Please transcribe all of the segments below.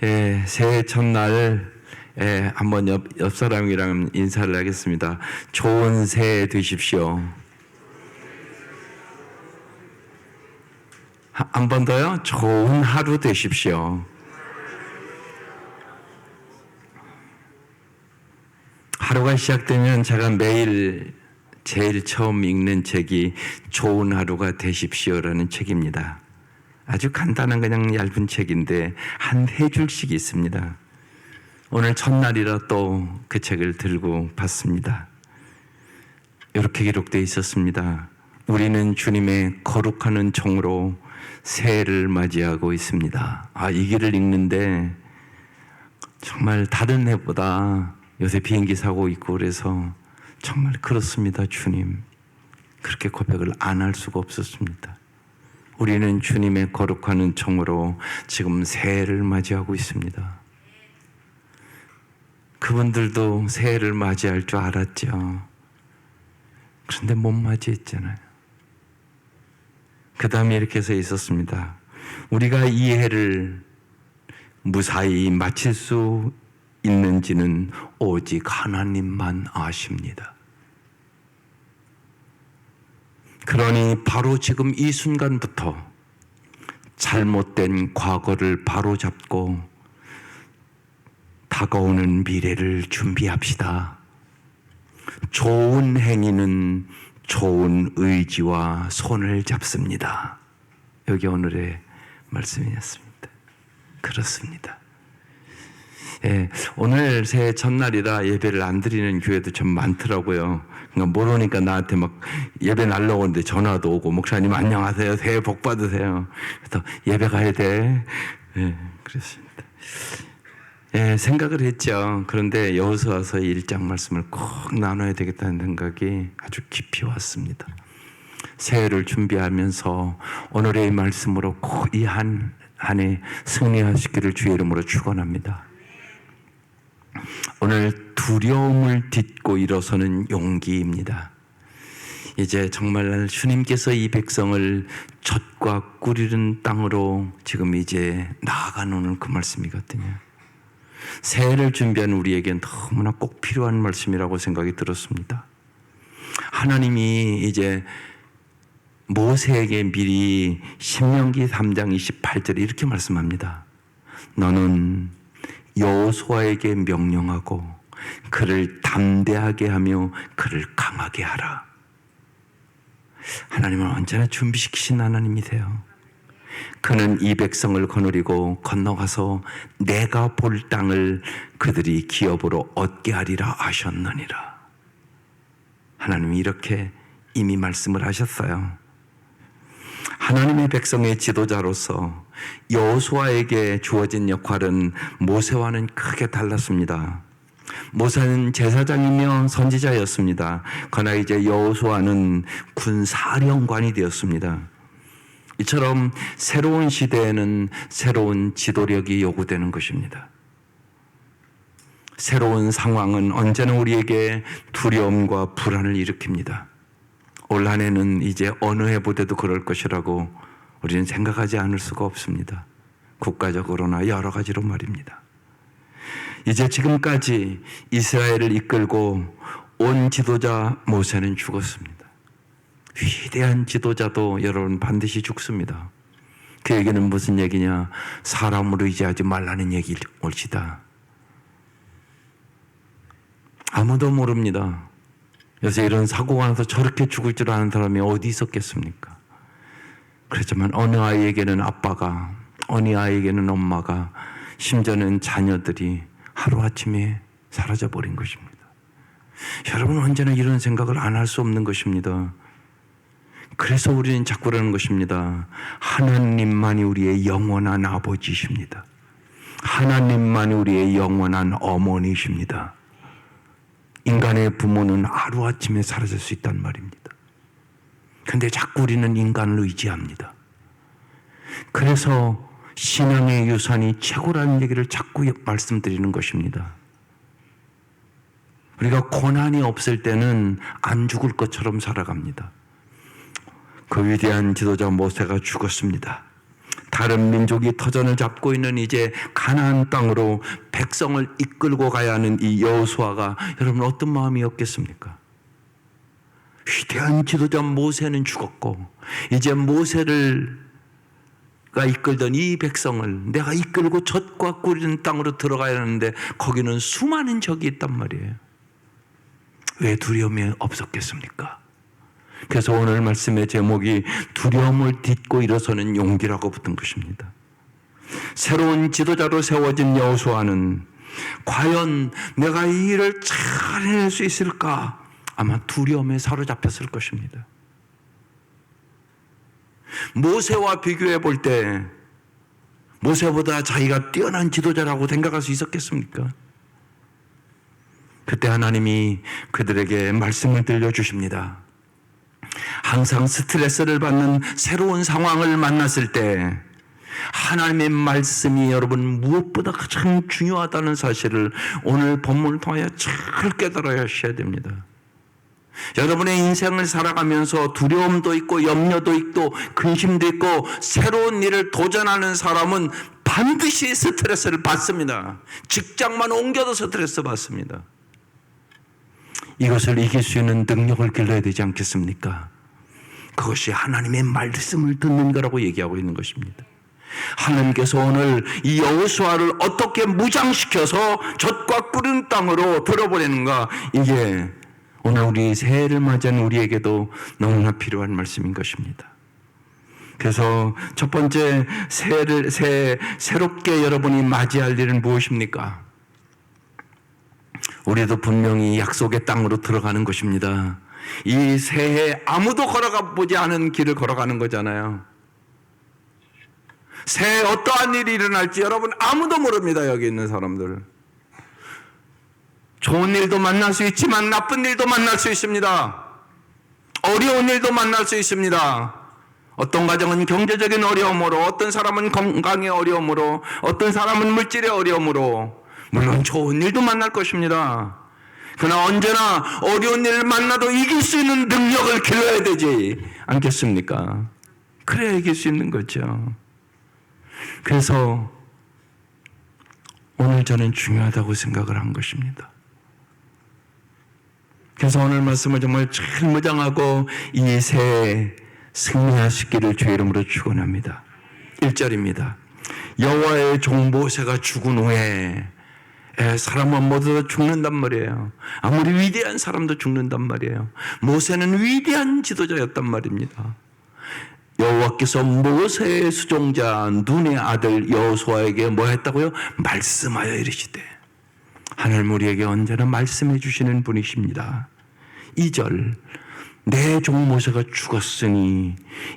새해 첫날 한번 옆 사람이랑 인사를 하겠습니다. 좋은 새해 되십시오. 한 번 더요. 좋은 하루 되십시오. 하루가 시작되면 제가 매일 제일 처음 읽는 책이 좋은 하루가 되십시오라는 책입니다. 아주 간단한 그냥 얇은 책인데 한 3줄씩 있습니다. 오늘 첫날이라 또 그 책을 들고 봤습니다. 이렇게 기록되어 있었습니다. 우리는 주님의 거룩하는 종으로 새해를 맞이하고 있습니다. 이 길을 읽는데 정말 다른 해보다 요새 비행기 사고 있고 그래서 정말 그렇습니다. 주님, 그렇게 고백을 안 할 수가 없었습니다. 우리는 주님의 거룩하는 종으로 지금 새해를 맞이하고 있습니다. 그분들도 새해를 맞이할 줄 알았죠. 그런데 못 맞이했잖아요. 그 다음에 이렇게 써 있었습니다. 우리가 이 해를 무사히 마칠 수 있는지는 오직 하나님만 아십니다. 그러니 바로 지금 이 순간부터 잘못된 과거를 바로잡고 다가오는 미래를 준비합시다. 좋은 행위는 좋은 의지와 손을 잡습니다. 여기 오늘의 말씀이었습니다. 그렇습니다. 오늘 새해 첫날이라 예배를 안 드리는 교회도 좀 많더라고요. 그러니까 모르니까 나한테 막 예배 날라고 오는데 전화도 오고, 목사님 안녕하세요, 새해 복 받으세요. 그래서 예배 가야 돼. 그렇습니다. 생각을 했죠. 그런데 여호수아서 와서 1장 말씀을 꼭 나눠야 되겠다는 생각이 아주 깊이 왔습니다. 새해를 준비하면서 오늘의 말씀으로 꼭 이 한 해 승리하시기를 주의 이름으로 축원합니다. 오늘 두려움을 딛고 일어서는 용기입니다. 이제 정말 주님께서 이 백성을 젖과 꿀 이른 땅으로 지금 이제 나아가는 그 말씀이거든요. 새해를 준비한 우리에겐 너무나 꼭 필요한 말씀이라고 생각이 들었습니다. 하나님이 이제 모세에게 미리 신명기 3장 28절에 이렇게 말씀합니다. 너는 여호수아에게 명령하고 그를 담대하게 하며 그를 강하게 하라. 하나님은 언제나 준비시키신 하나님이세요. 그는 이 백성을 거느리고 건너가서 내가 볼 땅을 그들이 기업으로 얻게 하리라 하셨느니라. 하나님이 이렇게 이미 말씀을 하셨어요. 하나님의 백성의 지도자로서 여호수아에게 주어진 역할은 모세와는 크게 달랐습니다. 모세는 제사장이며 선지자였습니다. 그러나 이제 여호수아는 군사령관이 되었습니다. 이처럼 새로운 시대에는 새로운 지도력이 요구되는 것입니다. 새로운 상황은 언제나 우리에게 두려움과 불안을 일으킵니다. 올 한 해는 이제 어느 해보다도 그럴 것이라고 우리는 생각하지 않을 수가 없습니다. 국가적으로나 여러 가지로 말입니다. 이제 지금까지 이스라엘을 이끌고 온 지도자 모세는 죽었습니다. 위대한 지도자도 여러분 반드시 죽습니다. 그 얘기는 무슨 얘기냐? 사람을 의지하지 말라는 얘기일 올시다. 아무도 모릅니다. 요새 이런 사고가 나서 저렇게 죽을 줄 아는 사람이 어디 있었겠습니까? 그렇지만 어느 아이에게는 아빠가, 어느 아이에게는 엄마가, 심지어는 자녀들이 하루아침에 사라져버린 것입니다. 여러분 언제나 이런 생각을 안 할 수 없는 것입니다. 그래서 우리는 자꾸 그러는 것입니다. 하나님만이 우리의 영원한 아버지십니다. 하나님만이 우리의 영원한 어머니십니다. 인간의 부모는 하루아침에 사라질 수 있단 말입니다. 그런데 자꾸 우리는 인간을 의지합니다. 그래서 신앙의 유산이 최고라는 얘기를 자꾸 말씀드리는 것입니다. 우리가 고난이 없을 때는 안 죽을 것처럼 살아갑니다. 그 위대한 지도자 모세가 죽었습니다. 다른 민족이 터전을 잡고 있는 이제 가나안 땅으로 백성을 이끌고 가야 하는 이 여호수아가 여러분 어떤 마음이었겠습니까? 위대한 지도자 모세는 죽었고 이제 모세를 이끌던 이 백성을 내가 이끌고 젖과 꿀이는 땅으로 들어가야 하는데 거기는 수많은 적이 있단 말이에요. 왜 두려움이 없었겠습니까? 그래서 오늘 말씀의 제목이 두려움을 딛고 일어서는 용기라고 붙은 것입니다. 새로운 지도자로 세워진 여호수아는 과연 내가 이 일을 잘 해낼 수 있을까? 아마 두려움에 사로잡혔을 것입니다. 모세와 비교해 볼 때 모세보다 자기가 뛰어난 지도자라고 생각할 수 있었겠습니까? 그때 하나님이 그들에게 말씀을 들려주십니다. 항상 스트레스를 받는 새로운 상황을 만났을 때 하나님의 말씀이 여러분 무엇보다 가장 중요하다는 사실을 오늘 본문을 통하여 잘 깨달아야 하셔야 됩니다. 여러분의 인생을 살아가면서 두려움도 있고 염려도 있고 근심도 있고 새로운 일을 도전하는 사람은 반드시 스트레스를 받습니다. 직장만 옮겨도 스트레스 받습니다. 이것을 이길 수 있는 능력을 길러야 되지 않겠습니까? 그것이 하나님의 말씀을 듣는 거라고 얘기하고 있는 것입니다. 하나님께서 오늘 이 여호수아를 어떻게 무장시켜서 젖과 꿀은 땅으로 들어보내는가, 이게 오늘 우리 새해를 맞이한 우리에게도 너무나 필요한 말씀인 것입니다. 그래서 첫 번째 새롭게 여러분이 맞이할 일은 무엇입니까? 우리도 분명히 약속의 땅으로 들어가는 것입니다. 이 새해 아무도 걸어가 보지 않은 길을 걸어가는 거잖아요. 새해 어떠한 일이 일어날지 여러분 아무도 모릅니다. 여기 있는 사람들. 좋은 일도 만날 수 있지만 나쁜 일도 만날 수 있습니다. 어려운 일도 만날 수 있습니다. 어떤 가정은 경제적인 어려움으로, 어떤 사람은 건강의 어려움으로, 어떤 사람은 물질의 어려움으로, 물론 좋은 일도 만날 것입니다. 그러나 언제나 어려운 일을 만나도 이길 수 있는 능력을 길러야 되지 않겠습니까? 그래야 이길 수 있는 거죠. 그래서 오늘 저는 중요하다고 생각을 한 것입니다. 그래서 오늘 말씀을 정말 잘 무장하고 이 새해 승리하시기를 주의 이름으로 축원합니다. 1절입니다. 여호와의 종 모세가 죽은 후에 사람은 모두 다 죽는단 말이에요. 아무리 위대한 사람도 죽는단 말이에요. 모세는 위대한 지도자였단 말입니다. 여호와께서 모세의 수종자 눈의 아들 여호수아에게 뭐 했다고요? 말씀하여 이르시되. 하나님 우리에게 언제나 말씀해 주시는 분이십니다. 2절, 내 종 모세가 죽었으니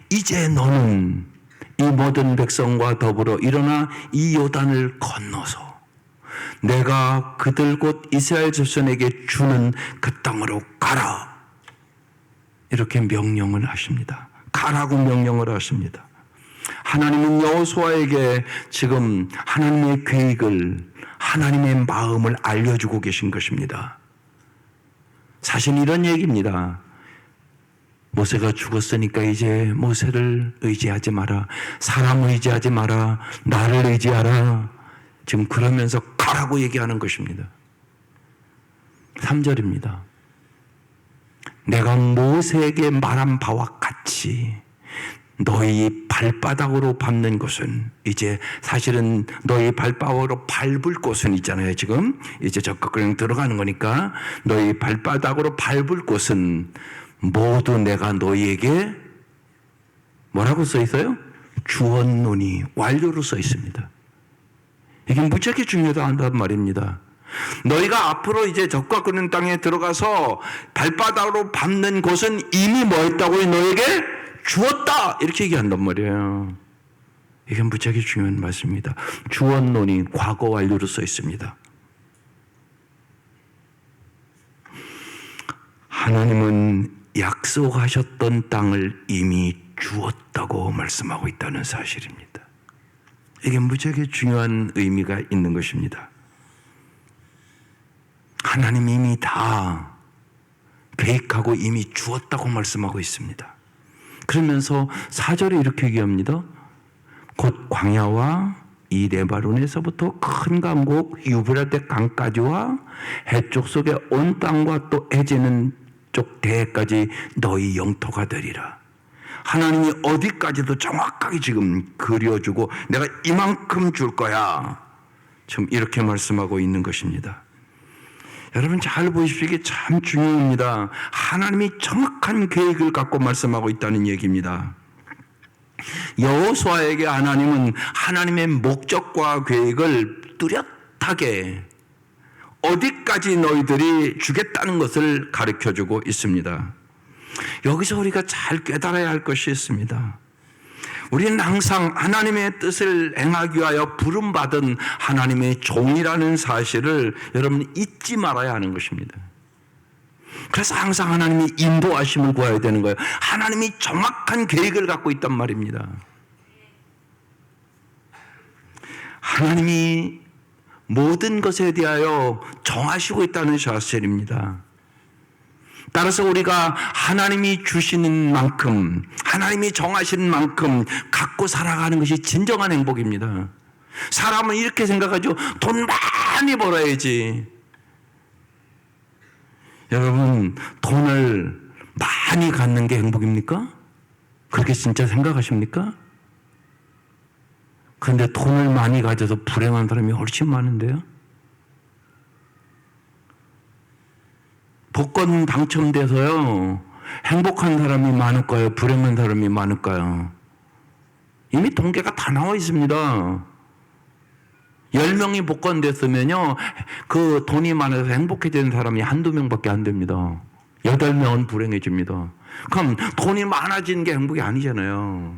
이제 너는 이 모든 백성과 더불어 일어나 이 요단을 건너서 내가 그들 곧 이스라엘 자손에게 주는 그 땅으로 가라. 이렇게 명령을 하십니다. 가라고 명령을 하십니다. 하나님은 여호수아에게 지금 하나님의 계획을, 하나님의 마음을 알려주고 계신 것입니다. 사실 이런 얘기입니다. 모세가 죽었으니까 이제 모세를 의지하지 마라. 사람 의지하지 마라. 나를 의지하라. 지금 그러면서 가라고 얘기하는 것입니다. 3절입니다. 내가 모세에게 말한 바와 같이 너희 발바닥으로 밟는 곳은, 이제 사실은 너희 발바닥으로 밟을 곳은 있잖아요. 지금 이제 적극 그냥 들어가는 거니까 너희 발바닥으로 밟을 곳은 모두 내가 너희에게 뭐라고 써 있어요? 주었노니, 완료로 써 있습니다. 이게 무지하게 중요하단 말입니다. 너희가 앞으로 이제 적과 끄는 땅에 들어가서 발바닥으로 밟는 곳은 이미 뭐 했다고요? 너에게 주었다. 이렇게 얘기한단 말이에요. 이게 무지하게 중요한 말씀입니다. 주었노니 과거 완료로 써 있습니다. 하나님은 약속하셨던 땅을 이미 주었다고 말씀하고 있다는 사실입니다. 이게 무지하게 중요한 의미가 있는 것입니다. 하나님이 이미 다 계획하고 이미 주었다고 말씀하고 있습니다. 그러면서 4절에 이렇게 얘기합니다. 곧 광야와 이 레바논에서부터 큰 강국 유브라데 강까지와 해쪽 속의 온 땅과 또 해지는 쪽 대해까지 너희 영토가 되리라. 하나님이 어디까지도 정확하게 지금 그려주고 내가 이만큼 줄 거야. 지금 이렇게 말씀하고 있는 것입니다. 여러분 잘 보십시오. 이게 참 중요합니다. 하나님이 정확한 계획을 갖고 말씀하고 있다는 얘기입니다. 여호수아에게 하나님은 하나님의 목적과 계획을 뚜렷하게 어디까지 너희들이 주겠다는 것을 가르쳐주고 있습니다. 여기서 우리가 잘 깨달아야 할 것이 있습니다. 우리는 항상 하나님의 뜻을 행하기 위하여 부름받은 하나님의 종이라는 사실을 여러분 잊지 말아야 하는 것입니다. 그래서 항상 하나님이 인도하심을 구해야 되는 거예요. 하나님이 정확한 계획을 갖고 있단 말입니다. 하나님이 모든 것에 대하여 정하시고 있다는 사실입니다. 따라서 우리가 하나님이 주시는 만큼, 하나님이 정하신 만큼 갖고 살아가는 것이 진정한 행복입니다. 사람은 이렇게 생각하죠. 돈 많이 벌어야지. 여러분, 돈을 많이 갖는 게 행복입니까? 그렇게 진짜 생각하십니까? 그런데 돈을 많이 가져서 불행한 사람이 훨씬 많은데요? 복권 당첨돼서요, 행복한 사람이 많을까요? 불행한 사람이 많을까요? 이미 통계가 다 나와 있습니다. 10명이 복권됐으면요, 그 돈이 많아서 행복해지는 사람이 한두 명밖에 안 됩니다. 8명은 불행해집니다. 그럼 돈이 많아지는 게 행복이 아니잖아요.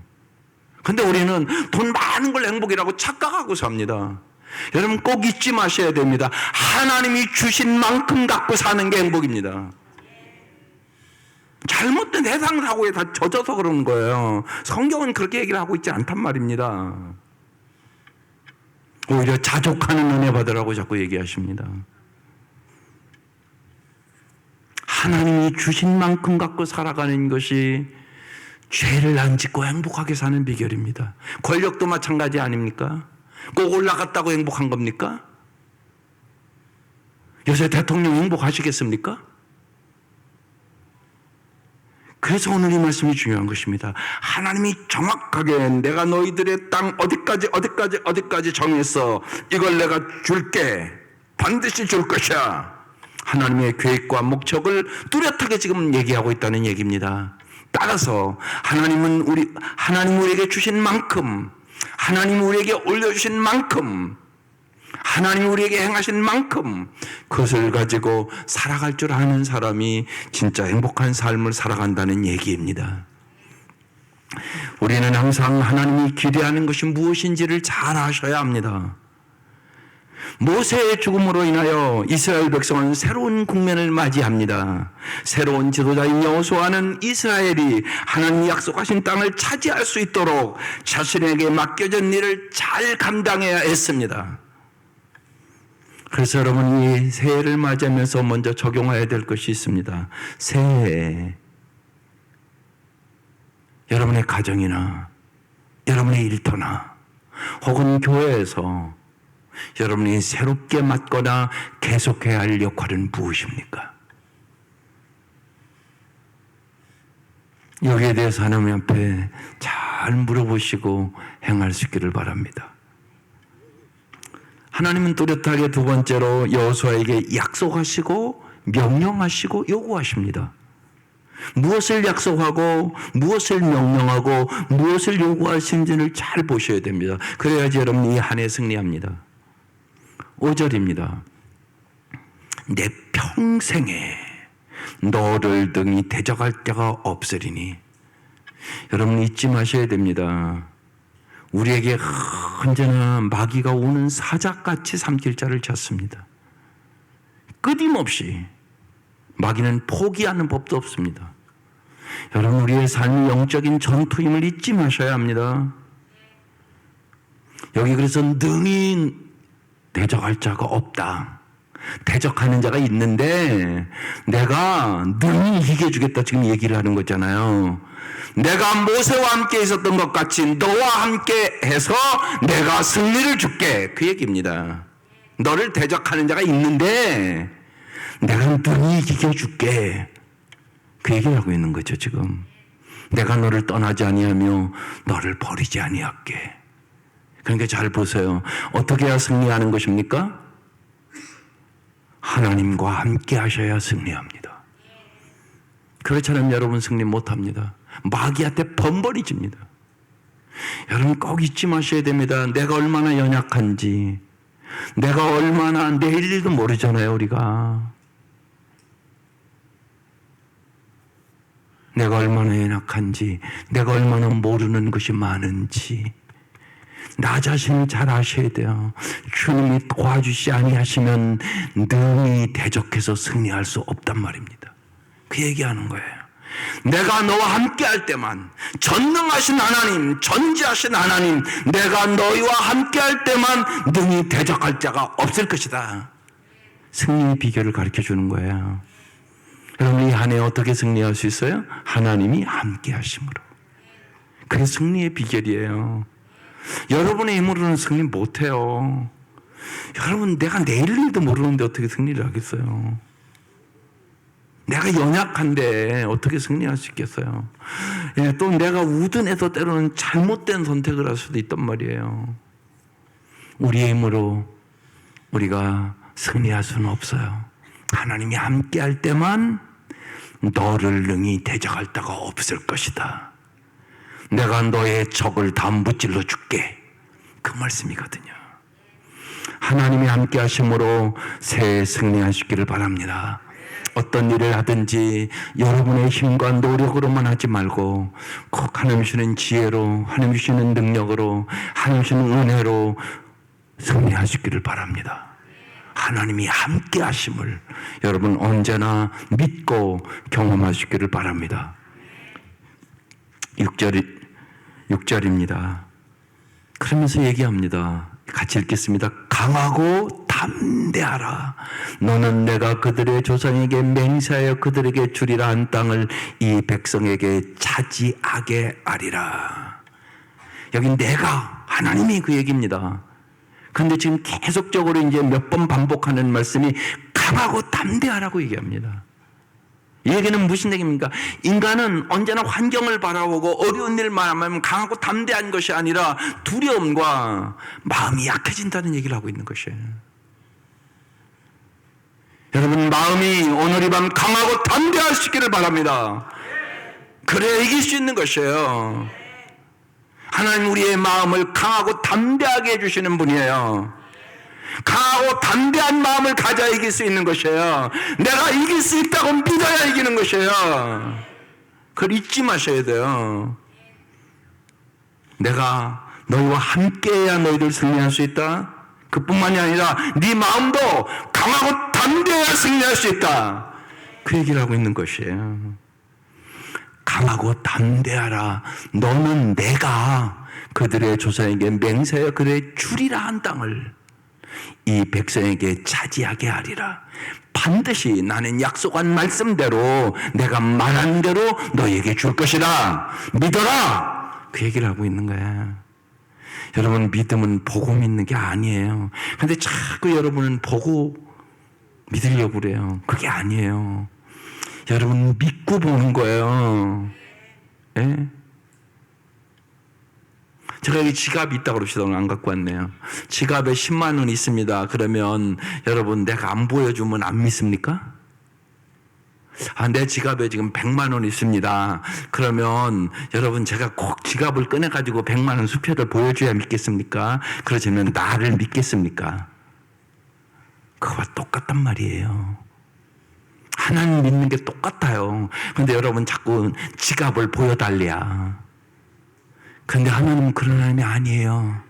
근데 우리는 돈 많은 걸 행복이라고 착각하고 삽니다. 여러분 꼭 잊지 마셔야 됩니다. 하나님이 주신 만큼 갖고 사는 게 행복입니다. 잘못된 해상사고에 다 젖어서 그러는 거예요. 성경은 그렇게 얘기를 하고 있지 않단 말입니다. 오히려 자족하는 은혜 받으라고 자꾸 얘기하십니다. 하나님이 주신 만큼 갖고 살아가는 것이 죄를 안 짓고 행복하게 사는 비결입니다. 권력도 마찬가지 아닙니까? 꼭 올라갔다고 행복한 겁니까? 요새 대통령 행복하시겠습니까? 그래서 오늘 이 말씀이 중요한 것입니다. 하나님이 정확하게 내가 너희들의 땅 어디까지 정했어. 이걸 내가 줄게. 반드시 줄 것이야. 하나님의 계획과 목적을 뚜렷하게 지금 얘기하고 있다는 얘기입니다. 따라서 하나님 우리에게 주신 만큼, 하나님 우리에게 올려주신 만큼, 하나님 우리에게 행하신 만큼 그것을 가지고 살아갈 줄 아는 사람이 진짜 행복한 삶을 살아간다는 얘기입니다. 우리는 항상 하나님이 기대하는 것이 무엇인지를 잘 아셔야 합니다. 모세의 죽음으로 인하여 이스라엘 백성은 새로운 국면을 맞이합니다. 새로운 지도자인 여호수아는 이스라엘이 하나님이 약속하신 땅을 차지할 수 있도록 자신에게 맡겨진 일을 잘 감당해야 했습니다. 그래서 여러분 이 새해를 맞이하면서 먼저 적용해야 될 것이 있습니다. 새해에 여러분의 가정이나 여러분의 일터나 혹은 교회에서 여러분이 새롭게 맡거나 계속해야 할 역할은 무엇입니까? 여기에 대해서 하나님 앞에 잘 물어보시고 행할 수 있기를 바랍니다. 하나님은 뚜렷하게 두 번째로 여호수아에게 약속하시고 명령하시고 요구하십니다. 무엇을 약속하고 무엇을 명령하고 무엇을 요구하시는지를 잘 보셔야 됩니다. 그래야지 여러분이 이 한 해 승리합니다. 5절입니다. 내 평생에 너를 등이 대적할 자가 없으리니. 여러분 잊지 마셔야 됩니다. 우리에게 언제나 마귀가 오는 사자같이 삼킬 자를 찾습니다. 끊임없이 마귀는 포기하는 법도 없습니다. 여러분 우리의 삶이 영적인 전투임을 잊지 마셔야 합니다. 여기 그래서 능히 대적할 자가 없다. 대적하는 자가 있는데 내가 능히 이겨주겠다 지금 얘기를 하는 거잖아요. 내가 모세와 함께 있었던 것 같이 너와 함께 해서 내가 승리를 줄게. 그 얘기입니다. 너를 대적하는 자가 있는데 내가 너를 이겨줄게. 그 얘기를 하고 있는 거죠 지금. 내가 너를 떠나지 아니하며 너를 버리지 아니할게. 그러니까 잘 보세요. 어떻게 해야 승리하는 것입니까? 하나님과 함께 하셔야 승리합니다. 그렇지 않으면 여러분 승리 못합니다. 마귀한테 번번이집니다. 여러분 꼭 잊지 마셔야 됩니다. 내가 얼마나 연약한지, 내가 얼마나 내일 일도 모르잖아요 우리가. 내가 얼마나 연약한지, 내가 얼마나 모르는 것이 많은지 나 자신을 잘 아셔야 돼요. 주님이 도와주시 아니하시면 능히 대적해서 승리할 수 없단 말입니다. 그 얘기하는 거예요. 내가 너와 함께 할 때만, 전능하신 하나님, 전지하신 하나님, 내가 너희와 함께 할 때만 능히 대적할 자가 없을 것이다. 승리의 비결을 가르쳐 주는 거예요. 여러분 이 한 해 어떻게 승리할 수 있어요? 하나님이 함께 하심으로. 그게 승리의 비결이에요. 여러분의 힘으로는 승리 못해요. 여러분 내가 내일 일도 모르는데 어떻게 승리를 하겠어요? 내가 연약한데 어떻게 승리할 수 있겠어요? 예, 또 내가 우둔해서 때로는 잘못된 선택을 할 수도 있단 말이에요. 우리의 힘으로 우리가 승리할 수는 없어요. 하나님이 함께 할 때만 너를 능히 대적할 자가 없을 것이다. 내가 너의 적을 다 무찔러 줄게. 그 말씀이거든요. 하나님이 함께 하심으로 새해 승리하시기를 바랍니다. 어떤 일을 하든지 여러분의 힘과 노력으로만 하지 말고 꼭 하나님 주시는 지혜로, 하나님 주시는 능력으로, 하나님 주시는 은혜로 승리하시기를 바랍니다. 하나님이 함께 하심을 여러분 언제나 믿고 경험하시기를 바랍니다. 6절입니다. 그러면서 얘기합니다. 같이 읽겠습니다. 강하고 담대하라. 너는 내가 그들의 조상에게 맹세하여 그들에게 주리라 한 땅을 이 백성에게 차지하게 하리라. 여기 내가, 하나님이 그 얘기입니다. 그런데 지금 계속적으로 이제 몇 번 반복하는 말씀이 강하고 담대하라고 얘기합니다. 이 얘기는 무슨 얘기입니까? 인간은 언제나 환경을 바라보고 어려운 일만 하면 강하고 담대한 것이 아니라 두려움과 마음이 약해진다는 얘기를 하고 있는 것이에요. 여러분 마음이 오늘 이 밤 강하고 담대하시기를 바랍니다. 그래야 이길 수 있는 것이에요. 하나님 우리의 마음을 강하고 담대하게 해주시는 분이에요. 강하고 담대한 마음을 가져야 이길 수 있는 것이에요. 내가 이길 수 있다고 믿어야 이기는 것이에요. 그걸 잊지 마셔야 돼요. 내가 너희와 함께해야 너희들 승리할 수 있다. 그뿐만이 아니라 네 마음도 강하고 담대해야 승리할 수 있다. 그 얘기를 하고 있는 것이에요. 강하고 담대하라. 너는 내가 그들의 조상에게 맹세하여 그들의 주리라 한 땅을 이 백성에게 차지하게 하리라. 반드시 나는 약속한 말씀대로 내가 말한 대로 너에게 줄 것이다. 믿어라. 그 얘기를 하고 있는 거야. 여러분 믿음은 보고 믿는 게 아니에요. 근데 자꾸 여러분은 보고 믿으려고 그래요. 그게 아니에요. 여러분 믿고 보는 거예요. 예? 제가 여기 지갑이 있다고 그럽시다. 오늘 안 갖고 왔네요. 지갑에 10만 원 있습니다. 그러면 여러분 내가 안 보여주면 안 믿습니까? 내 지갑에 지금 100만 원 있습니다. 그러면 여러분 제가 꼭 지갑을 꺼내가지고 100만 원 수표를 보여줘야 믿겠습니까? 그러지면 나를 믿겠습니까? 그거와 똑같단 말이에요. 하나님 믿는 게 똑같아요. 근데 여러분 자꾸 지갑을 보여달래야. 근데 하나님은 그런 하나님이 아니에요.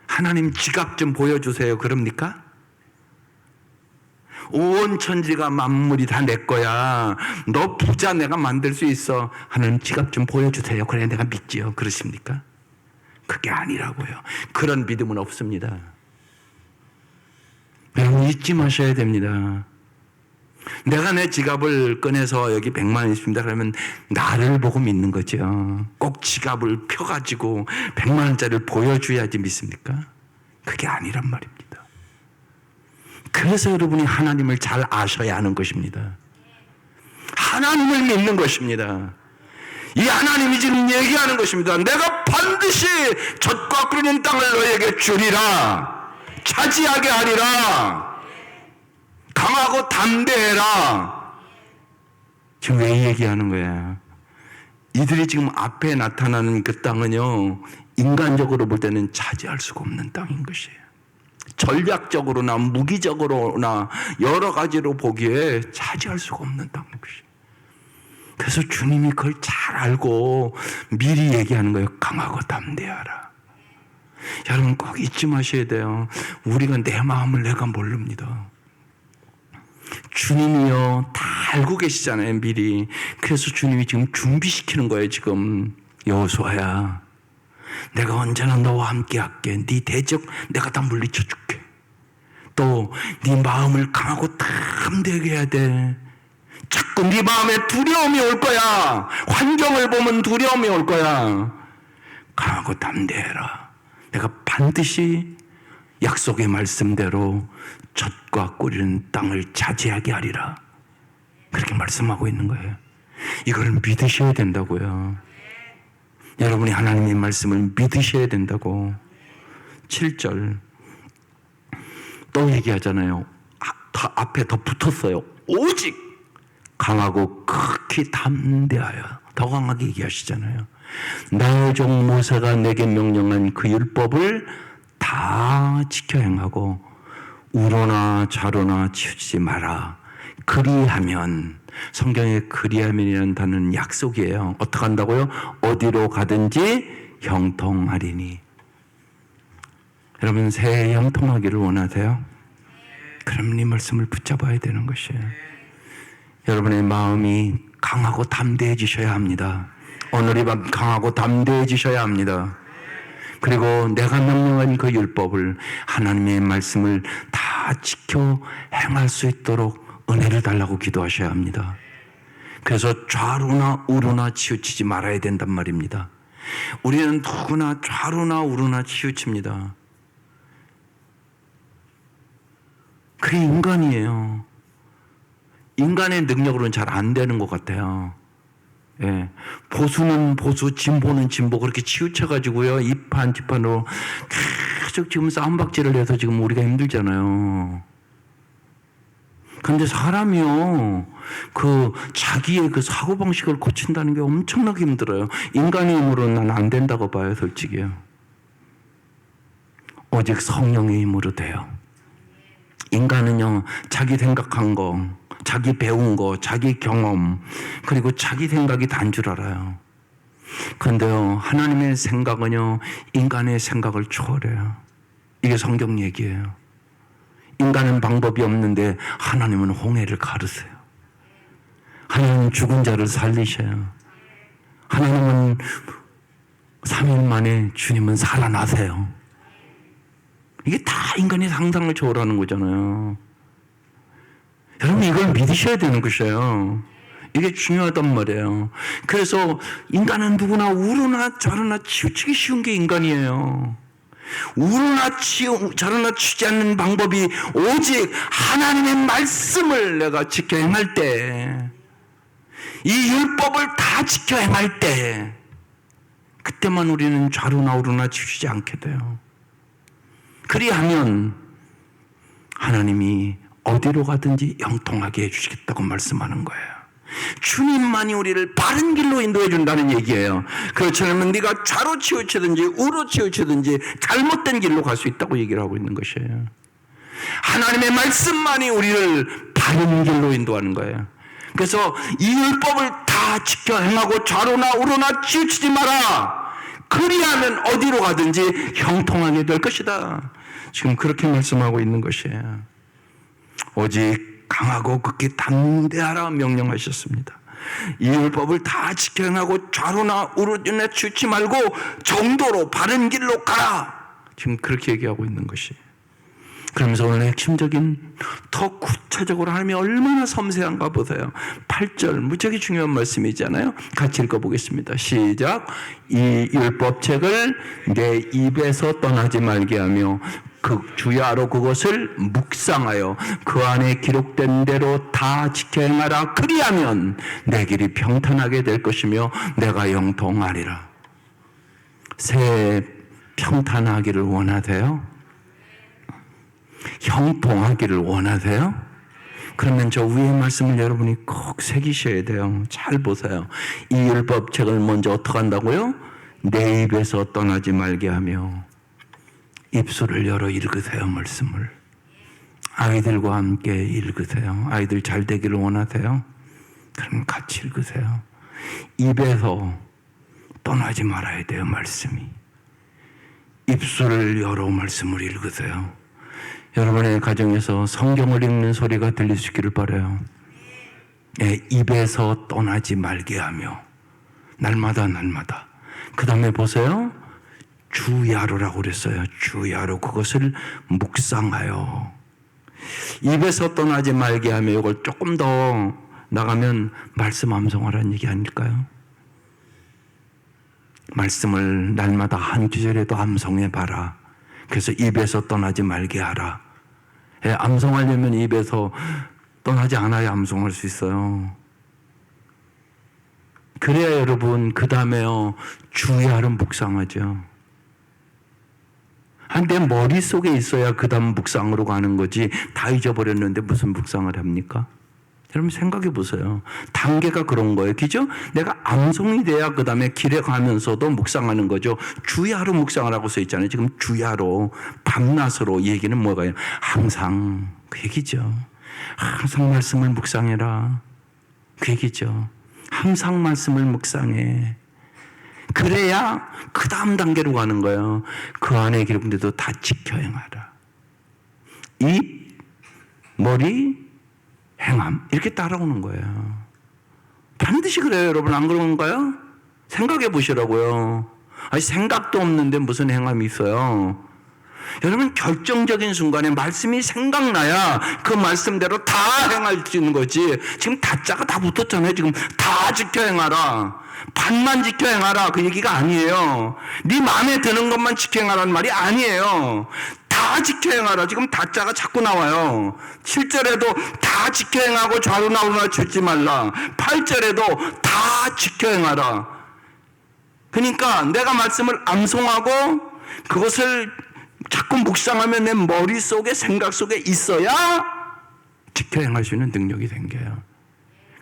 하나님 지갑 좀 보여주세요. 그럽니까? 온 천지가 만물이 다 내 거야. 너 부자 내가 만들 수 있어. 하나님 지갑 좀 보여주세요. 그래 내가 믿지요. 그러십니까? 그게 아니라고요. 그런 믿음은 없습니다. 여러분 잊지 마셔야 됩니다. 내가 내 지갑을 꺼내서 여기 100만 원 있습니다 그러면 나를 보고 믿는 거죠. 꼭 지갑을 펴가지고 100만 원짜리를 보여줘야지 믿습니까? 그게 아니란 말입니다. 그래서 여러분이 하나님을 잘 아셔야 하는 것입니다. 하나님을 믿는 것입니다. 이 하나님이 지금 얘기하는 것입니다. 내가 반드시 젖과 끓는 땅을 너에게 주리라. 차지하게 하리라. 강하고 담대해라. 지금 왜 얘기하는 거야? 이들이 지금 앞에 나타나는 그 땅은요, 인간적으로 볼 때는 차지할 수가 없는 땅인 것이에요. 전략적으로나 무기적으로나 여러 가지로 보기에 차지할 수가 없는 땅인 것이에요. 그래서 주님이 그걸 잘 알고 미리 얘기하는 거예요. 강하고 담대하라. 여러분 꼭 잊지 마셔야 돼요. 우리가 내 마음을 내가 모릅니다. 주님이요 다 알고 계시잖아요, 미리. 그래서 주님이 지금 준비시키는 거예요. 지금 여호수아야, 내가 언제나 너와 함께 할게. 네 대적 내가 다 물리쳐 줄게. 또 네 마음을 강하고 담대하게 해야 돼. 자꾸 네 마음에 두려움이 올 거야. 환경을 보면 두려움이 올 거야. 강하고 담대해라. 내가 반드시 약속의 말씀대로 젖과 꿀이는 땅을 차지하게 하리라. 그렇게 말씀하고 있는 거예요. 이걸 믿으셔야 된다고요. 여러분이 하나님의 말씀을 믿으셔야 된다고. 7절 또 얘기하잖아요. 앞에 더 붙었어요. 오직 강하고 극히 담대하여. 더 강하게 얘기하시잖아요. 나의 종 모세가 내게 명령한 그 율법을 다 지켜 행하고 우로나 좌로나 치우치지 마라. 그리하면, 성경에 그리하면이라는 단어는 약속이에요. 어떻게 한다고요? 어디로 가든지 형통하리니. 여러분 새해 형통하기를 원하세요? 그럼 이 말씀을 붙잡아야 되는 것이에요. 여러분의 마음이 강하고 담대해지셔야 합니다. 오늘 이 밤 강하고 담대해지셔야 합니다. 그리고 내가 명령한 그 율법을, 하나님의 말씀을 다 지켜 행할 수 있도록 은혜를 달라고 기도하셔야 합니다. 그래서 좌로나 우로나 치우치지 말아야 된단 말입니다. 우리는 누구나 좌로나 우로나 치우칩니다. 그게 인간이에요. 인간의 능력으로는 잘 안 되는 것 같아요. 예. 보수는 보수, 진보는 진보, 그렇게 치우쳐가지고요, 이판 지판으로 계속 지금 싸움박질을 해서 지금 우리가 힘들잖아요. 그런데 사람이요, 자기의 사고방식을 고친다는 게 엄청나게 힘들어요. 인간의 힘으로는 난 안 된다고 봐요, 솔직히요. 오직 성령의 힘으로 돼요. 인간은요, 자기 생각한 거, 자기 배운 거, 자기 경험, 그리고 자기 생각이 단 줄 알아요. 그런데요, 하나님의 생각은요, 인간의 생각을 초월해요. 이게 성경 얘기예요. 인간은 방법이 없는데 하나님은 홍해를 가르세요. 하나님은 죽은 자를 살리셔요. 하나님은 3일 만에 주님은 살아나세요. 이게 다 인간의 상상을 초월하는 거잖아요. 여러분 이걸 믿으셔야 되는 것이에요. 이게 중요하단 말이에요. 그래서 인간은 누구나 우로나 좌로나 치우치기 쉬운 게 인간이에요. 우로나 좌로나 치지 않는 방법이 오직 하나님의 말씀을 내가 지켜 행할 때, 이 율법을 다 지켜 행할 때, 그때만 우리는 좌로나 우로나 치우치지 않게 돼요. 그리하면 하나님이 어디로 가든지 형통하게 해주시겠다고 말씀하는 거예요. 주님만이 우리를 바른 길로 인도해 준다는 얘기예요. 그렇지 않으면 네가 좌로 치우치든지 우로 치우치든지 잘못된 길로 갈 수 있다고 얘기를 하고 있는 것이에요. 하나님의 말씀만이 우리를 바른 길로 인도하는 거예요. 그래서 이 율법을 다 지켜 행하고 좌로나 우로나 치우치지 마라. 그리하면 어디로 가든지 형통하게 될 것이다. 지금 그렇게 말씀하고 있는 것이에요. 오직 강하고 극히 담대하라 명령하셨습니다. 이 율법을 다 지켜 행하고 좌로나 우로나 치우치지 말고 정도로 바른 길로 가라. 지금 그렇게 얘기하고 있는 것이에요. 그러면서 오늘 핵심적인 더 구체적으로 하나님이 얼마나 섬세한가 보세요. 8절 무지하게 중요한 말씀이잖아요. 같이 읽어보겠습니다. 시작. 이 율법책을 내 입에서 떠나지 말게 하며 그 주야로 그것을 묵상하여 그 안에 기록된 대로 다 지켜 행하라. 그리하면 내 길이 평탄하게 될 것이며 내가 영통하리라. 새해 평탄하기를 원하세요? 형통하기를 원하세요? 그러면 저 위의 말씀을 여러분이 꼭 새기셔야 돼요. 잘 보세요. 이 율법책을 먼저 어떻게 한다고요? 내 입에서 떠나지 말게 하며 입술을 열어 읽으세요. 말씀을 아이들과 함께 읽으세요. 아이들 잘 되기를 원하세요? 그럼 같이 읽으세요. 입에서 떠나지 말아야 돼요. 말씀이 입술을 열어 말씀을 읽으세요. 여러분의 가정에서 성경을 읽는 소리가 들릴 수 있기를 바라요. 입에서 떠나지 말게 하며 날마다 그 다음에 보세요. 주야로라고 그랬어요. 주야로 그것을 묵상하여. 입에서 떠나지 말게 하며 이걸 조금 더 나가면 말씀 암송하라는 얘기 아닐까요? 말씀을 날마다 한 구절에도 암송해봐라. 그래서 입에서 떠나지 말게 하라. 암송하려면 입에서 떠나지 않아야 암송할 수 있어요. 그래야 여러분 그 다음에요 주야로 묵상하죠. 내 머릿속에 있어야 그 다음 묵상으로 가는 거지. 다 잊어버렸는데 무슨 묵상을 합니까? 여러분 생각해 보세요. 단계가 그런 거예요. 그죠? 내가 암송이 돼야 그 다음에 길에 가면서도 묵상하는 거죠. 주야로 묵상을 하고 써 있잖아요. 지금 주야로 밤낮으로 얘기는 뭐가요? 항상 그 얘기죠. 항상 말씀을 묵상해라. 그 얘기죠. 항상 말씀을 묵상해. 그래야 그 다음 단계로 가는 거예요. 그 안에 기록된데도 다 지켜 행하라. 입, 머리, 행함 이렇게 따라오는 거예요. 반드시 그래요. 여러분 안 그런가요? 생각해 보시라고요. 아니 생각도 없는데 무슨 행함이 있어요. 여러분 결정적인 순간에 말씀이 생각나야 그 말씀대로 다 행할 수 있는 거지. 지금 다짜가 다 붙었잖아요. 지금 다 지켜 행하라. 반만 지켜 행하라 그 얘기가 아니에요. 네 마음에 드는 것만 지켜 행하라는 말이 아니에요. 다 지켜 행하라. 지금 다짜가 자꾸 나와요. 7절에도 다 지켜 행하고 좌로나 우로나 치지 말라. 8절에도 다 지켜 행하라. 그러니까 내가 말씀을 암송하고 그것을 자꾸 묵상하면 내 머릿속에 생각 속에 있어야 지켜 행할 수 있는 능력이 생겨요.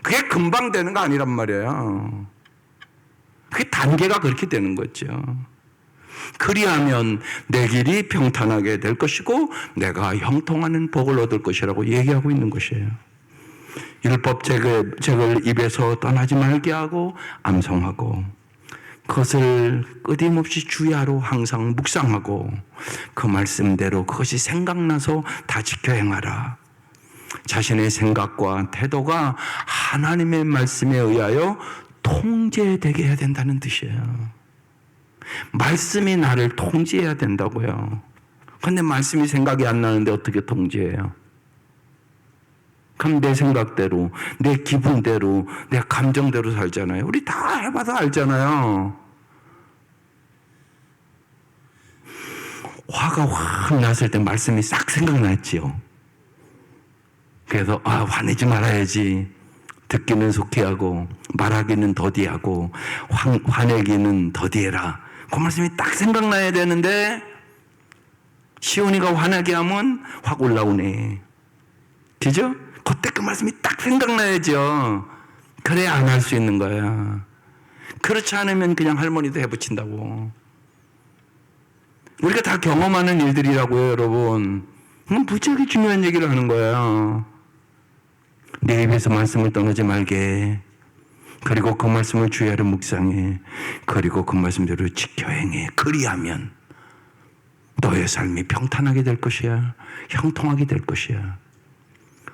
그게 금방 되는 거 아니란 말이에요. 그게 단계가 그렇게 되는 거죠. 그리하면 내 길이 평탄하게 될 것이고 내가 형통하는 복을 얻을 것이라고 얘기하고 있는 것이에요. 율법책을 입에서 떠나지 말게 하고 암송하고 그것을 끊임없이 주야로 항상 묵상하고 그 말씀대로 그것이 생각나서 다 지켜 행하라. 자신의 생각과 태도가 하나님의 말씀에 의하여 통제되게 해야 된다는 뜻이에요. 말씀이 나를 통제해야 된다고요. 그런데 말씀이 생각이 안 나는데 어떻게 통제해요? 그럼 내 생각대로, 내 기분대로, 내 감정대로 살잖아요. 우리 다 해봐서 알잖아요. 화가 확 났을 때 말씀이 싹 생각났지요. 그래서 화내지 말아야지. 듣기는 속히 하고 말하기는 더디하고 화내기는 더디해라. 그 말씀이 딱 생각나야 되는데 시온이가 화나게 하면 확 올라오네. 그죠? 그때 그 말씀이 딱 생각나야죠. 그래야 안 할 수 있는 거야. 그렇지 않으면 그냥 할머니도 해붙인다고. 우리가 다 경험하는 일들이라고요, 여러분. 무지하게 중요한 얘기를 하는 거야. 내 입에서 말씀을 떠나지 말게. 그리고 그 말씀을 주야로 묵상해. 그리고 그 말씀대로 지켜 행해. 그리하면 너의 삶이 평탄하게 될 것이야. 형통하게 될 것이야.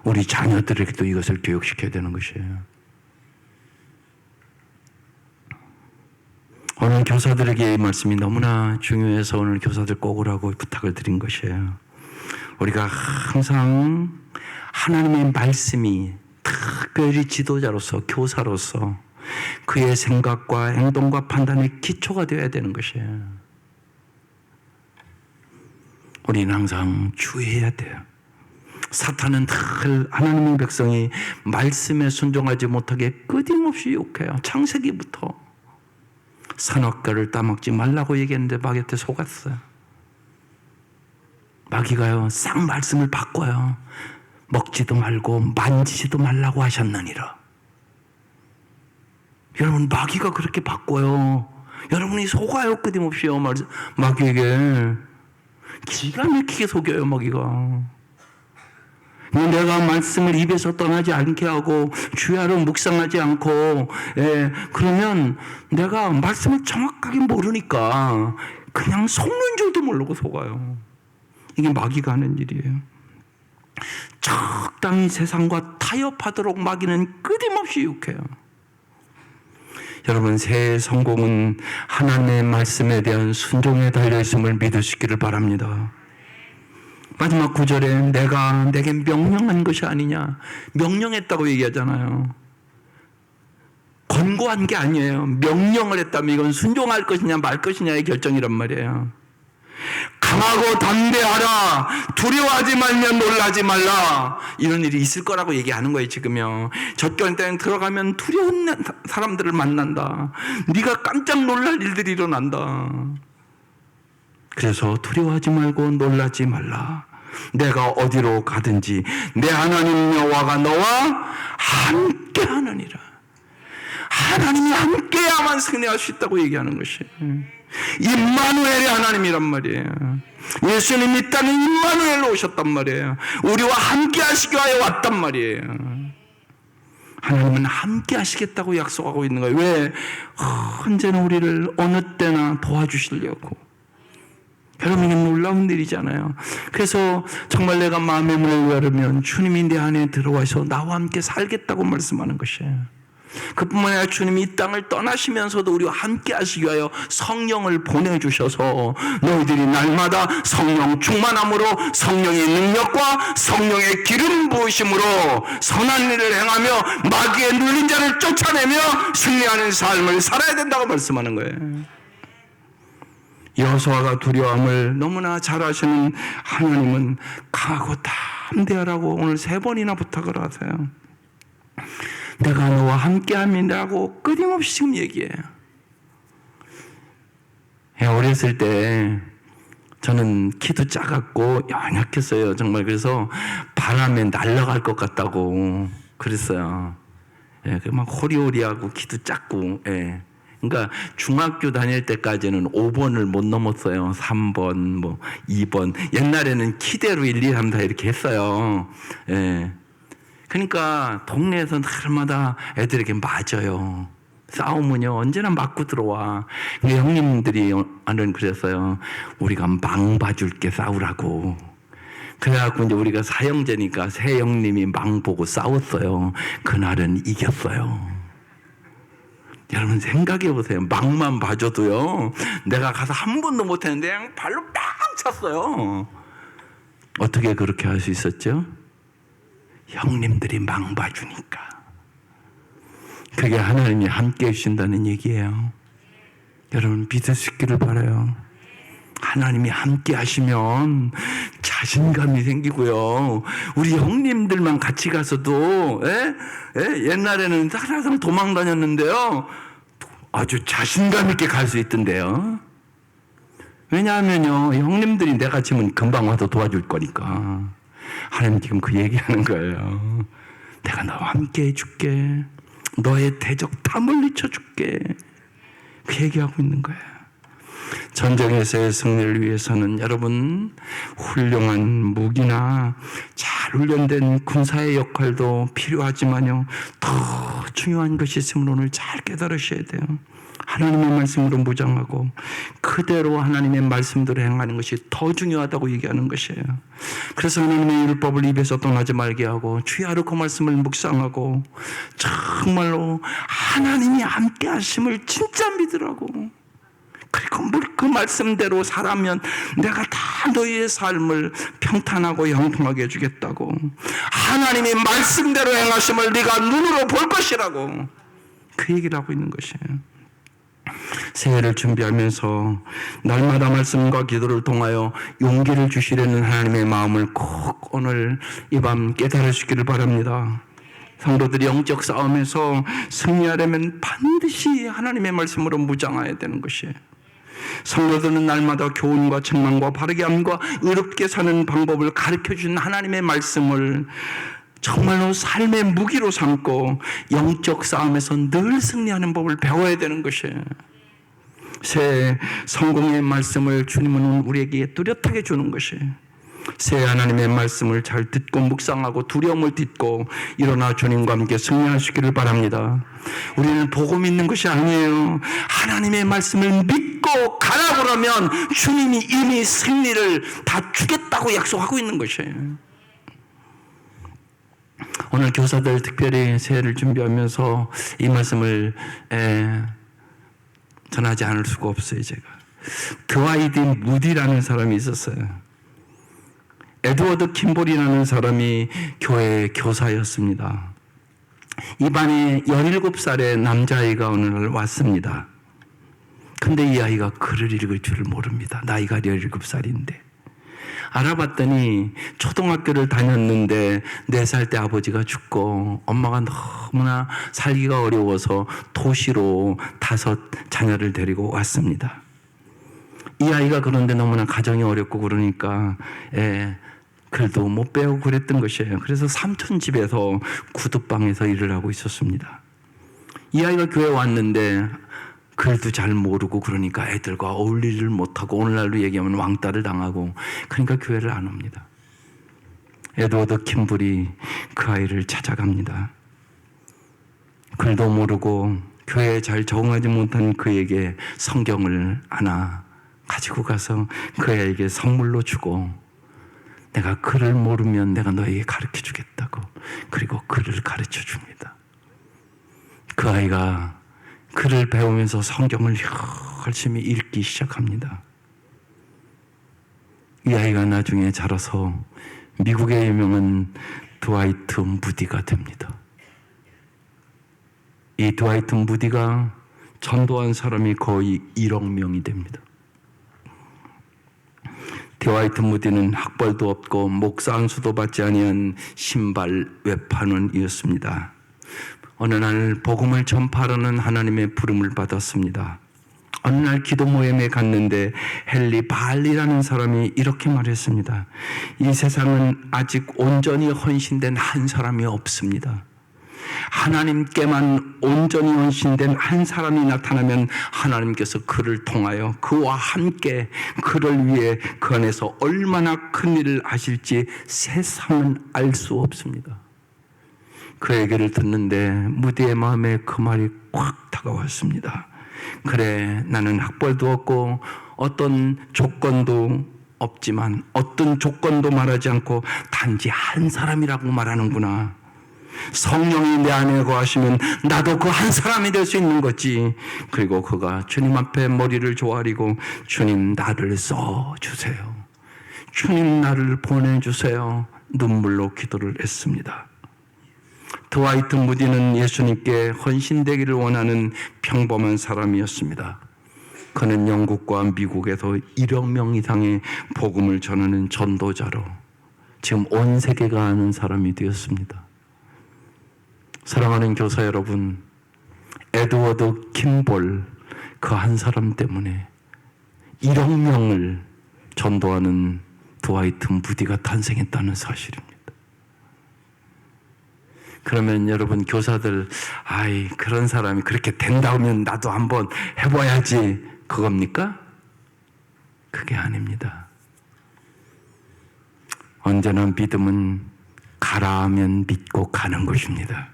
우리 자녀들에게도 이것을 교육시켜야 되는 것이에요. 오늘 교사들에게 이 말씀이 너무나 중요해서 오늘 교사들 꼭 오라고 부탁을 드린 것이에요. 우리가 항상 하나님의 말씀이 특별히 지도자로서, 교사로서 그의 생각과 행동과 판단의 기초가 되어야 되는 것이에요. 우리는 항상 주의해야 돼요. 사탄은 늘 하나님의 백성이 말씀에 순종하지 못하게 끊임없이 욕해요. 창세기부터 선악과를 따먹지 말라고 얘기했는데 마귀한테 속았어요. 마귀가요, 싹 말씀을 바꿔요. 먹지도 말고 만지지도 말라고 하셨느니라. 여러분, 마귀가 그렇게 바꿔요. 여러분이 속아요, 끊임없이요. 마귀에게 기가 막히게 속여요, 마귀가. 내가 말씀을 입에서 떠나지 않게 하고 주야로 묵상하지 않고, 그러면 내가 말씀을 정확하게 모르니까 그냥 속는 줄도 모르고 속아요. 이게 마귀가 하는 일이에요. 적당히 세상과 타협하도록 마귀는 끊임없이 욕해요. 여러분, 새해 성공은 하나님의 말씀에 대한 순종에 달려있음을 믿으시기를 바랍니다. 마지막 9절에 내가 내게 명령한 것이 아니냐, 명령했다고 얘기하잖아요. 권고한 게 아니에요. 명령을 했다면 이건 순종할 것이냐 말 것이냐의 결정이란 말이에요. 강하고 담대하라, 두려워하지 말며 놀라지 말라. 이런 일이 있을 거라고 얘기하는 거예요. 지금요, 젖견땡 들어가면 두려운 사람들을 만난다. 네가 깜짝 놀랄 일들이 일어난다. 그래서 두려워하지 말고 놀라지 말라. 내가 어디로 가든지 내 하나님 여호와가 너와 함께 하느니라. 하나님이 함께야만 승리할 수 있다고 얘기하는 것이에요. 임마누엘의 하나님이란 말이에요. 예수님이 이 땅에 임마누엘로 오셨단 말이에요. 우리와 함께 하시기 위하여 왔단 말이에요. 하나님은 함께 하시겠다고 약속하고 있는 거예요. 왜? 언제나 우리를 어느 때나 도와주시려고. 여러분, 이게 놀라운 일이잖아요. 그래서 정말 내가 마음의 문을 열으면 주님이 내 안에 들어와서 나와 함께 살겠다고 말씀하는 것이에요. 그뿐만 아니라 주님이 이 땅을 떠나시면서도 우리와 함께 하시기 위하여 성령을 보내주셔서 너희들이 날마다 성령 충만함으로, 성령의 능력과 성령의 기름 부으심으로 선한 일을 행하며 마귀의 눌린 자를 쫓아내며 승리하는 삶을 살아야 된다고 말씀하는 거예요. 여호수아가 두려움을 너무나 잘 아시는 하나님은 강하고 담대하라고 오늘 3번이나 부탁을 하세요. 내가 너와 함께함이라고 끊임없이 지금 얘기해요. 어렸을 때 저는 키도 작았고 연약했어요. 정말. 그래서 바람에 날아갈 것 같다고 그랬어요. 막 호리호리하고 키도 작고. 그러니까 중학교 다닐 때까지는 5번을 못 넘었어요. 3번, 2번. 옛날에는 키대로 1, 2, 3, 4 이렇게 했어요. 그러니까 동네에서 날마다 애들에게 맞아요. 싸우면요 언제나 맞고 들어와. 근데 형님들이 아는 그랬어요. 우리가 망 봐줄게 싸우라고. 그래갖고 이제 우리가 사형제니까 새 형님이 망 보고 싸웠어요. 그날은 이겼어요. 여러분 생각해 보세요. 망만 봐줘도요 내가 가서 한 번도 못했는데 그냥 발로 딱 찼어요. 어떻게 그렇게 할 수 있었죠? 형님들이 망 봐주니까. 그게 하나님이 함께 해주신다는 얘기예요. 여러분 믿으시기를 바라요. 하나님이 함께 하시면 자신감이 생기고요. 우리 형님들만 같이 가서도 옛날에는 사사상 도망 다녔는데요 아주 자신감 있게 갈 수 있던데요. 왜냐하면요 형님들이 내가 지면 금방 와서 도와줄 거니까. 하나님 지금 그 얘기하는 거예요. 내가 너와 함께 해줄게. 너의 대적 다 물리쳐줄게. 그 얘기하고 있는 거예요. 전쟁에서의 승리를 위해서는 여러분 훌륭한 무기나 잘 훈련된 군사의 역할도 필요하지만요 더 중요한 것이 있음을 오늘 잘 깨달으셔야 돼요. 하나님의 말씀으로 무장하고 그대로 하나님의 말씀대로 행하는 것이 더 중요하다고 얘기하는 것이에요. 그래서 하나님의 율법을 입에서 떠나지 말게 하고 주의 하루 그 말씀을 묵상하고 정말로 하나님이 함께 하심을 진짜 믿으라고. 그리고 그 말씀대로 살아면 내가 다 너희의 삶을 평탄하고 형통하게 해주겠다고. 하나님이 말씀대로 행하심을 네가 눈으로 볼 것이라고 그 얘기를 하고 있는 것이에요. 새해를 준비하면서 날마다 말씀과 기도를 통하여 용기를 주시려는 하나님의 마음을 꼭 오늘 이 밤 깨달으시기를 바랍니다. 성도들이 영적 싸움에서 승리하려면 반드시 하나님의 말씀으로 무장해야 되는 것이에요. 성도들은 날마다 교훈과 책망과 바르게 함과 의롭게 사는 방법을 가르쳐준 하나님의 말씀을 정말로 삶의 무기로 삼고 영적 싸움에서 늘 승리하는 법을 배워야 되는 것이에요. 새해 성공의 말씀을 주님은 우리에게 뚜렷하게 주는 것이에요. 새해 하나님의 말씀을 잘 듣고 묵상하고 두려움을 딛고 일어나 주님과 함께 승리하시기를 바랍니다. 우리는 보고 믿는 것이 아니에요. 하나님의 말씀을 믿고 가라 그러면 주님이 이미 승리를 다 주겠다고 약속하고 있는 것이에요. 오늘 교사들 특별히 새해를 준비하면서 이 말씀을 전하지 않을 수가 없어요. 제가 드와이드 무디라는 사람이 있었어요. 에드워드 킴볼이라는 사람이 교회 교사였습니다. 이 반에 17살의 남자아이가 어느 날 왔습니다. 근데 이 아이가 글을 읽을 줄을 모릅니다. 나이가 17살인데. 알아봤더니 초등학교를 다녔는데 4살 때 아버지가 죽고 엄마가 너무나 살기가 어려워서 도시로 5 자녀를 데리고 왔습니다. 이 아이가 그런데 너무나 가정이 어렵고 그러니까 글도 못 배우고 그랬던 것이에요. 그래서 삼촌 집에서 구두방에서 일을 하고 있었습니다. 이 아이가 교회에 왔는데 글도 잘 모르고 그러니까 애들과 어울리지를 못하고 오늘날로 얘기하면 왕따를 당하고 그러니까 교회를 안 옵니다. 에드워드 킴블이 그 아이를 찾아갑니다. 글도 모르고 교회에 잘 적응하지 못한 그에게 성경을 하나 가지고 가서 그 아이에게 선물로 주고 내가 글을 모르면 내가 너에게 가르쳐 주겠다고 그리고 글을 가르쳐 줍니다. 그 아이가 글을 배우면서 성경을 열심히 읽기 시작합니다. 이 아이가 나중에 자라서 미국의 유명한 드와이트 무디가 됩니다. 이 드와이트 무디가 전도한 사람이 거의 1억 명이 됩니다. 드와이트 무디는 학벌도 없고 목사 안수도 받지 아니한 신발 외판원이었습니다. 어느 날 복음을 전파하는 하나님의 부름을 받았습니다. 어느 날 기도 모임에 갔는데 헨리 발리라는 사람이 이렇게 말했습니다. 이 세상은 아직 온전히 헌신된 한 사람이 없습니다. 하나님께만 온전히 헌신된 한 사람이 나타나면 하나님께서 그를 통하여 그와 함께 그를 위해 그 안에서 얼마나 큰 일을 하실지 세상은 알 수 없습니다. 그 얘기를 듣는데 무디의 마음에 그 말이 꽉 다가왔습니다. 그래, 나는 학벌도 없고 어떤 조건도 없지만 어떤 조건도 말하지 않고 단지 한 사람이라고 말하는구나. 성령이 내 안에 거하시면 나도 그 한 사람이 될 수 있는 거지. 그리고 그가 주님 앞에 머리를 조아리고 주님 나를 써주세요. 주님 나를 보내주세요. 눈물로 기도를 했습니다. 드와이트 무디는 예수님께 헌신되기를 원하는 평범한 사람이었습니다. 그는 영국과 미국에서 1억 명 이상의 복음을 전하는 전도자로 지금 온 세계가 아는 사람이 되었습니다. 사랑하는 교사 여러분, 에드워드 킴볼 그 한 사람 때문에 1억 명을 전도하는 드와이트 무디가 탄생했다는 사실입니다. 그러면 여러분 교사들 그런 사람이 그렇게 된다면 나도 한번 해봐야지 그겁니까? 그게 아닙니다. 언제나 믿음은 가라 하면 믿고 가는 것입니다.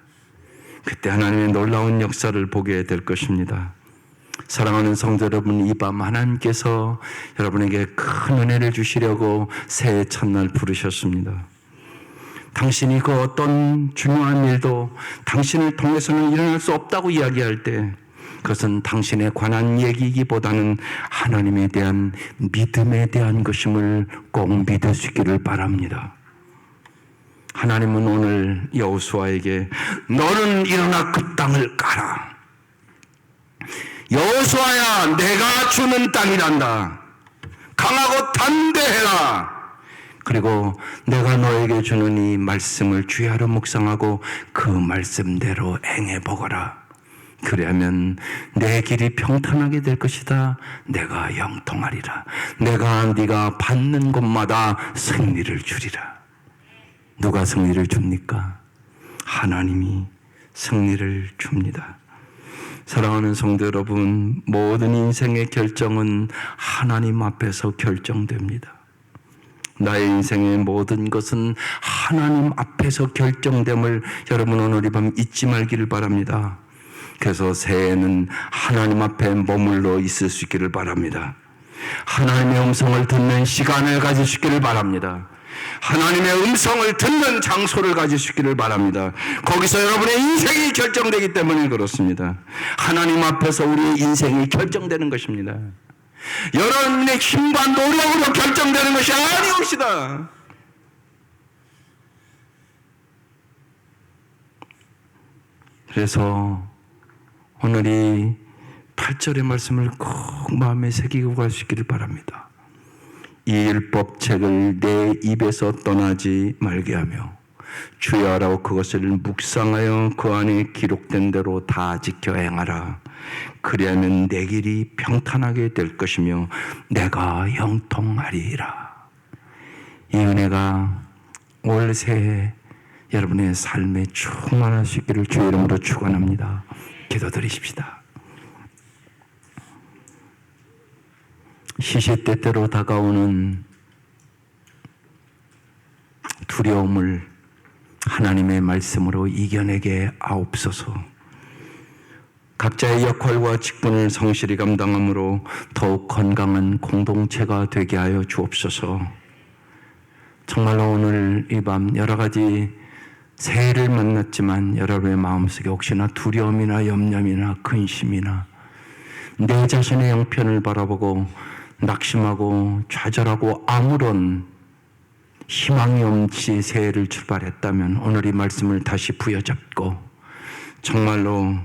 그때 하나님의 놀라운 역사를 보게 될 것입니다. 사랑하는 성도 여러분, 이 밤 하나님께서 여러분에게 큰 은혜를 주시려고 새해 첫날 부르셨습니다. 당신이 그 어떤 중요한 일도 당신을 통해서는 일어날 수 없다고 이야기할 때 그것은 당신에 관한 얘기이기보다는 하나님에 대한 믿음에 대한 것임을 꼭 믿을 수 있기를 바랍니다. 하나님은 오늘 여호수아에게 너는 일어나 그 땅을 가라. 여호수아야, 내가 주는 땅이란다. 강하고 담대해라. 그리고 내가 너에게 주는 이 말씀을 주야로 묵상하고 그 말씀대로 행해보거라. 그리하면 내 길이 평탄하게 될 것이다. 내가 형통하리라. 내가 네가 받는 곳마다 승리를 주리라. 누가 승리를 줍니까? 하나님이 승리를 줍니다. 사랑하는 성도 여러분, 모든 인생의 결정은 하나님 앞에서 결정됩니다. 나의 인생의 모든 것은 하나님 앞에서 결정됨을 여러분 오늘 이 밤 잊지 말기를 바랍니다. 그래서 새해에는 하나님 앞에 머물러 있을 수 있기를 바랍니다. 하나님의 음성을 듣는 시간을 가질 수 있기를 바랍니다. 하나님의 음성을 듣는 장소를 가질 수 있기를 바랍니다. 거기서 여러분의 인생이 결정되기 때문에 그렇습니다. 하나님 앞에서 우리의 인생이 결정되는 것입니다. 여러분의 힘과 노력으로 결정되는 것이 아니옵시다. 그래서 오늘 이 8절의 말씀을 꼭 마음에 새기고 갈 수 있기를 바랍니다. 이 율법책을 내 입에서 떠나지 말게 하며 주야라고 그것을 묵상하여 그 안에 기록된 대로 다 지켜 행하라. 그리하면 내 길이 평탄하게 될 것이며 내가 형통하리라. 이 은혜가 올 새해 여러분의 삶에 충만할 수 있기를 주의 이름으로 축원합니다. 기도드리십시다. 시시때때로 다가오는 두려움을 하나님의 말씀으로 이겨내게 하옵소서. 각자의 역할과 직분을 성실히 감당함으로 더욱 건강한 공동체가 되게 하여 주옵소서. 정말로 오늘 이 밤 여러 가지 새해를 만났지만 여러분의 마음속에 혹시나 두려움이나 염려이나 근심이나 내 자신의 형편을 바라보고 낙심하고 좌절하고 아무런 희망이 없이 새해를 출발했다면 오늘 이 말씀을 다시 부여잡고 정말로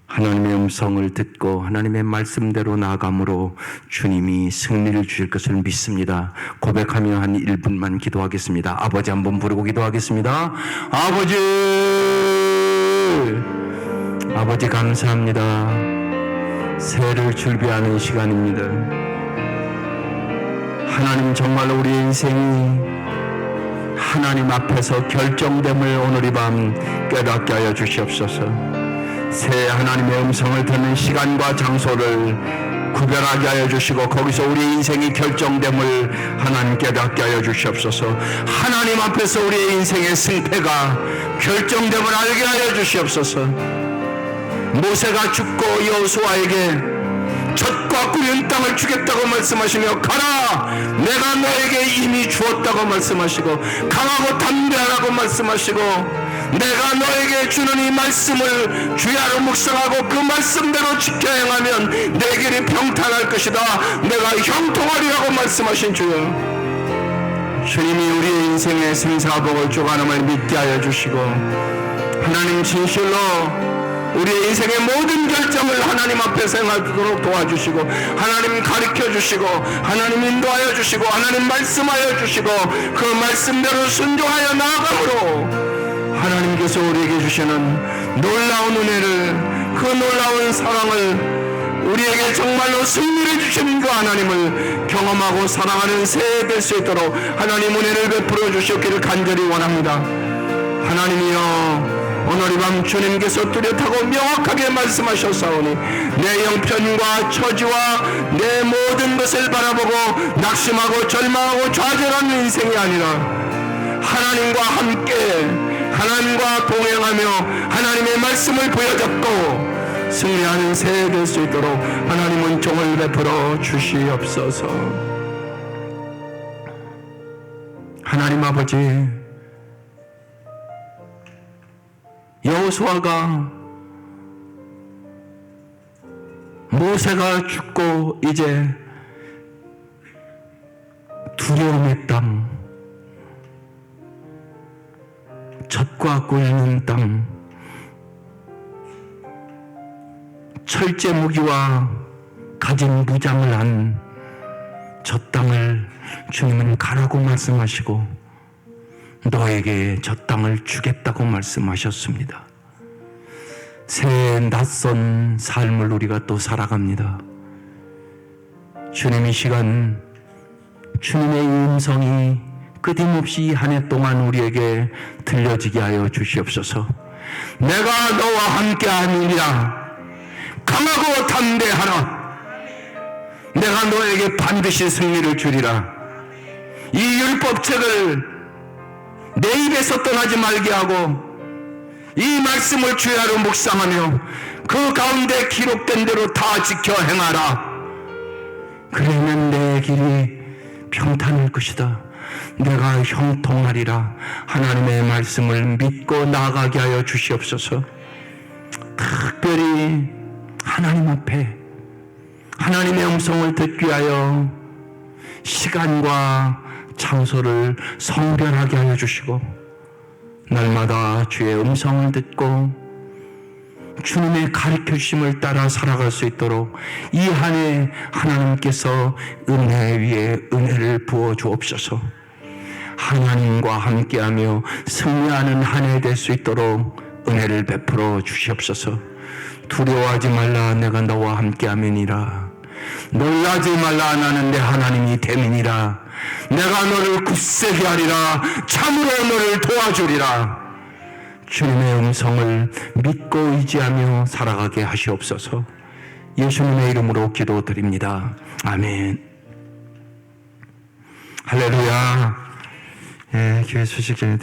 하나님의 음성을 듣고 하나님의 말씀대로 나아감으로 주님이 승리를 주실 것을 믿습니다. 고백하며 한 1분만 기도하겠습니다. 아버지 한번 부르고 기도하겠습니다. 아버지 감사합니다. 새해를 준비하는 시간입니다. 하나님 정말로 우리의 인생이 하나님 앞에서 결정됨을 오늘 이 밤 깨닫게 하여 주시옵소서. 새해 하나님의 음성을 듣는 시간과 장소를 구별하게 하여 주시고 거기서 우리의 인생이 결정됨을 하나님 깨닫게 하여 주시옵소서. 하나님 앞에서 우리의 인생의 승패가 결정됨을 알게 하여 주시옵소서. 모세가 죽고 여호수아에게 젖과 꿀린 땅을 주겠다고 말씀하시며 가라 내가 너에게 이미 주었다고 말씀하시고 강하고 담대하라고 말씀하시고 내가 너에게 주는 이 말씀을 주야로 묵상하고 그 말씀대로 지켜 행하면 내 길이 평탄할 것이다. 내가 형통하리라고 말씀하신 주여, 주님이 우리의 인생의 생사복을 주관함을 믿게 하여 주시고 하나님 진실로 우리의 인생의 모든 결정을 하나님 앞에서 행하도록 도와주시고 하나님 가르쳐주시고 하나님 인도하여 주시고 하나님 말씀하여 주시고 그 말씀대로 순종하여 나아감으로 하나님께서 우리에게 주시는 놀라운 은혜를 그 놀라운 사랑을 우리에게 정말로 승리를 주시는 그 하나님을 경험하고 사랑하는 새해 될 수 있도록 하나님 은혜를 베풀어 주시옵기를 간절히 원합니다. 하나님이여 오늘 이 밤 주님께서 뚜렷하고 명확하게 말씀하셨사오니 내 형편과 처지와 내 모든 것을 바라보고 낙심하고 절망하고 좌절하는 인생이 아니라 하나님과 함께 하나님과 동행하며 하나님의 말씀을 부여잡고 승리하는 새해 될 수 있도록 하나님은 종을 베풀어 주시옵소서. 하나님 아버지, 여호수아가 모세가 죽고 이제 두려움의 땅, 젖과 꿀리는 땅, 철제 무기와 가진 무장을 한 저 땅을 주님은 가라고 말씀하시고 너에게 저 땅을 주겠다고 말씀하셨습니다. 새 낯선 삶을 우리가 또 살아갑니다. 주님 이 시간 주님의 음성이 끊임없이 한 해 동안 우리에게 들려지게 하여 주시옵소서. 내가 너와 함께 하느니라. 강하고 담대하라. 내가 너에게 반드시 승리를 주리라. 이 율법책을 내 입에서 떠나지 말게 하고 이 말씀을 주야로 묵상하며 그 가운데 기록된 대로 다 지켜 행하라. 그러면 내 길이 평탄할 것이다. 내가 형통하리라. 하나님의 말씀을 믿고 나아가게 하여 주시옵소서. 특별히 하나님 앞에 하나님의 음성을 듣기 위하여 시간과 장소를 성별하게 하여 주시고 날마다 주의 음성을 듣고 주님의 가르쳐 주심을 따라 살아갈 수 있도록 이 한 해 하나님께서 은혜 위에 은혜를 부어 주옵소서. 하나님과 함께하며 승리하는 한 해 될 수 있도록 은혜를 베풀어 주시옵소서. 두려워하지 말라. 내가 너와 함께함이니라. 놀라지 말라. 나는 내 하나님이 됨이니라. 내가 너를 굳세게 하리라. 참으로 너를 도와주리라. 주님의 음성을 믿고 의지하며 살아가게 하시옵소서. 예수님의 이름으로 기도드립니다. 아멘. 할렐루야. 교회 소식 전해